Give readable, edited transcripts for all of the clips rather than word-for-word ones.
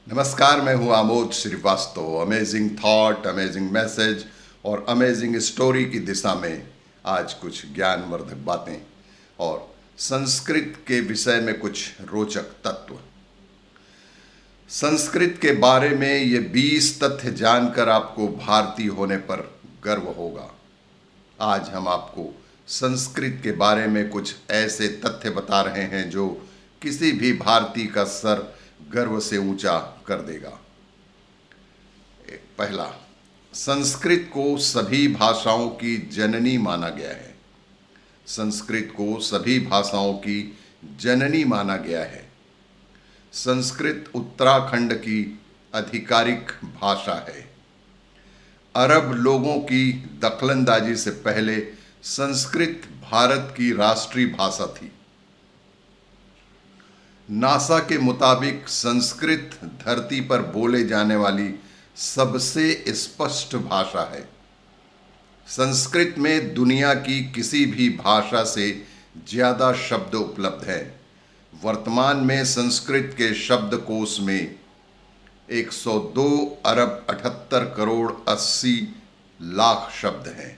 नमस्कार, मैं हूं Amod Shrivastava. Amazing thought, amazing message और अमेजिंग स्टोरी की दिशा में आज कुछ ज्ञानवर्धक बातें और संस्कृत के विषय में कुछ रोचक तत्व। संस्कृत के बारे में ये 20 तथ्य जानकर आपको भारतीय होने पर गर्व होगा। आज हम आपको संस्कृत के बारे में कुछ ऐसे तथ्य बता रहे हैं जो किसी भी भारतीय का सर गर्व से ऊंचा कर देगा। पहला, संस्कृत को सभी भाषाओं की जननी माना गया है। संस्कृत को सभी भाषाओं की जननी माना गया है। संस्कृत उत्तराखंड की आधिकारिक भाषा है। अरब लोगों की दखलंदाजी से पहले संस्कृत भारत की राष्ट्रीय भाषा थी। नासा के मुताबिक संस्कृत धरती पर बोले जाने वाली सबसे स्पष्ट भाषा है। संस्कृत में दुनिया की किसी भी भाषा से ज़्यादा शब्द उपलब्ध हैं। वर्तमान में संस्कृत के शब्दकोश में 102 अरब 78 करोड़ 80 लाख शब्द हैं।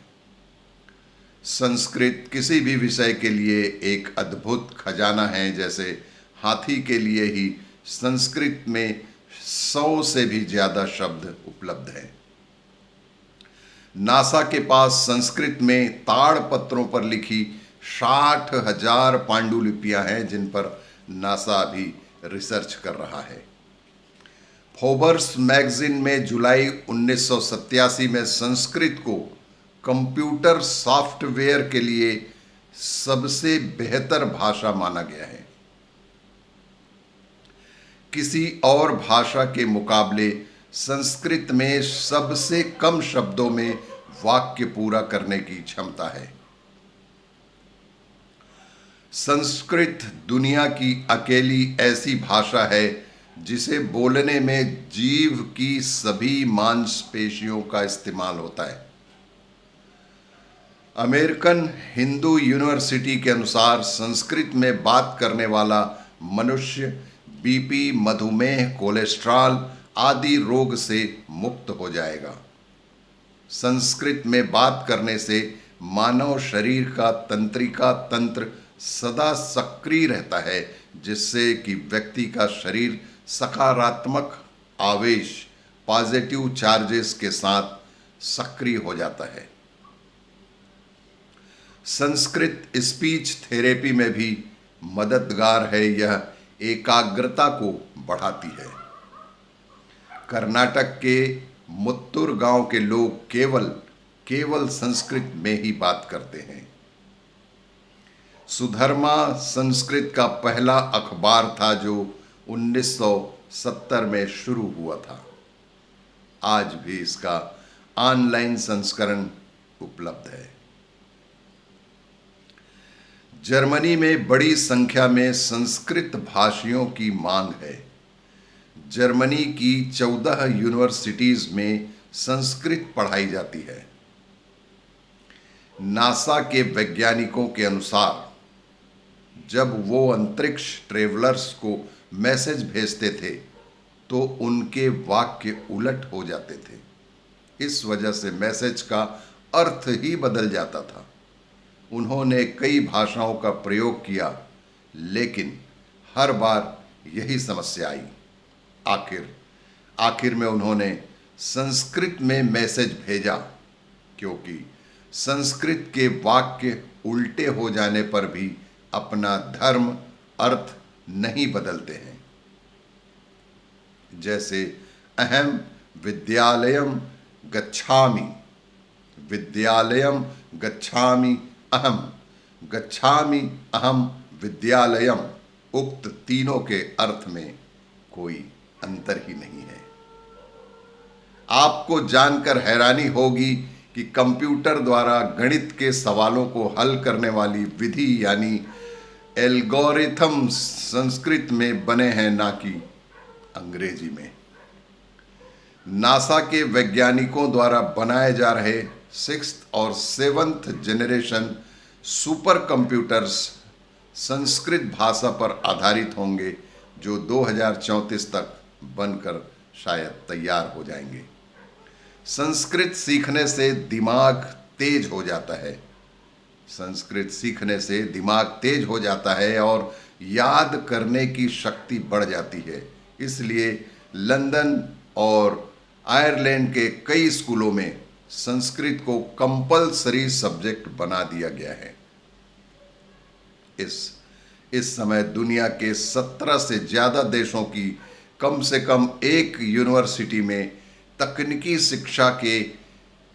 संस्कृत किसी भी विषय के लिए एक अद्भुत खजाना है। जैसे हाथी के लिए ही संस्कृत में 100 से भी ज़्यादा शब्द उपलब्ध हैं। नासा के पास संस्कृत में ताड़पत्रों पर लिखी 60,000 पांडुलिपियां हैं, जिन पर नासा अभी रिसर्च कर रहा है। फोर्ब्स मैगजीन में जुलाई 1987 में संस्कृत को कंप्यूटर सॉफ्टवेयर के लिए सबसे बेहतर भाषा माना गया है। किसी और भाषा के मुकाबले संस्कृत में सबसे कम शब्दों में वाक्य पूरा करने की क्षमता है। संस्कृत दुनिया की अकेली ऐसी भाषा है जिसे बोलने में जीभ की सभी मांसपेशियों का इस्तेमाल होता है। अमेरिकन हिंदू यूनिवर्सिटी के अनुसार संस्कृत में बात करने वाला मनुष्य बीपी, मधुमेह, कोलेस्ट्रॉल आदि रोग से मुक्त हो जाएगा। संस्कृत में बात करने से मानव शरीर का तंत्रिका तंत्र सदा सक्रिय रहता है, जिससे कि व्यक्ति का शरीर सकारात्मक आवेश, पॉजिटिव चार्जेस के साथ सक्रिय हो जाता है। संस्कृत स्पीच थेरेपी में भी मददगार है। यह एकाग्रता को बढ़ाती है। कर्नाटक के मुत्तुर गांव के लोग केवल संस्कृत में ही बात करते हैं। सुधर्मा संस्कृत का पहला अखबार था जो 1970 में शुरू हुआ था। आज भी इसका ऑनलाइन संस्करण उपलब्ध है। जर्मनी में बड़ी संख्या में संस्कृत भाषियों की मांग है। जर्मनी की 14 यूनिवर्सिटीज में संस्कृत पढ़ाई जाती है। नासा के वैज्ञानिकों के अनुसार जब वो अंतरिक्ष ट्रेवलर्स को मैसेज भेजते थे तो उनके वाक्य उलट हो जाते थे। इस वजह से मैसेज का अर्थ ही बदल जाता था। उन्होंने कई भाषाओं का प्रयोग किया, लेकिन हर बार यही समस्या आई। आखिर में उन्होंने संस्कृत में मैसेज भेजा, क्योंकि संस्कृत के वाक्य उल्टे हो जाने पर भी अपना धर्म अर्थ नहीं बदलते हैं। जैसे अहम विद्यालयम गच्छामि, विद्यालयम गच्छामि अहम, गच्छामि अहम विद्यालयम, उक्त तीनों के अर्थ में कोई अंतर ही नहीं है। आपको जानकर हैरानी होगी कि कंप्यूटर द्वारा गणित के सवालों को हल करने वाली विधि यानी एल्गोरिथम संस्कृत में बने हैं, ना कि अंग्रेजी में। नासा के वैज्ञानिकों द्वारा बनाए जा रहे 6th और 7th generation super computers Sanskrit भाषा पर आधारित होंगे, जो 2034 तक बनकर शायद तैयार हो जाएंगे। संस्कृत सीखने से दिमाग तेज हो जाता है। संस्कृत सीखने से दिमाग तेज हो जाता है और याद करने की शक्ति बढ़ जाती है। इसलिए लंदन और आयरलैंड के कई स्कूलों में संस्कृत को कंपलसरी सब्जेक्ट बना दिया गया है। इस समय दुनिया के 17 से ज़्यादा देशों की कम से कम एक यूनिवर्सिटी में तकनीकी शिक्षा के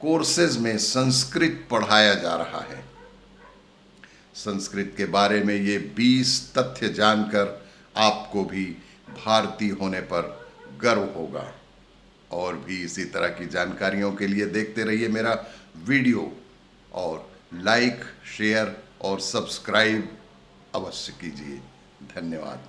कोर्सेज में संस्कृत पढ़ाया जा रहा है। संस्कृत के बारे में ये 20 तथ्य जानकर आपको भी भारतीय होने पर गर्व होगा। और भी इसी तरह की जानकारियों के लिए देखते रहिए मेरा वीडियो और लाइक, शेयर और सब्सक्राइब अवश्य कीजिए। धन्यवाद।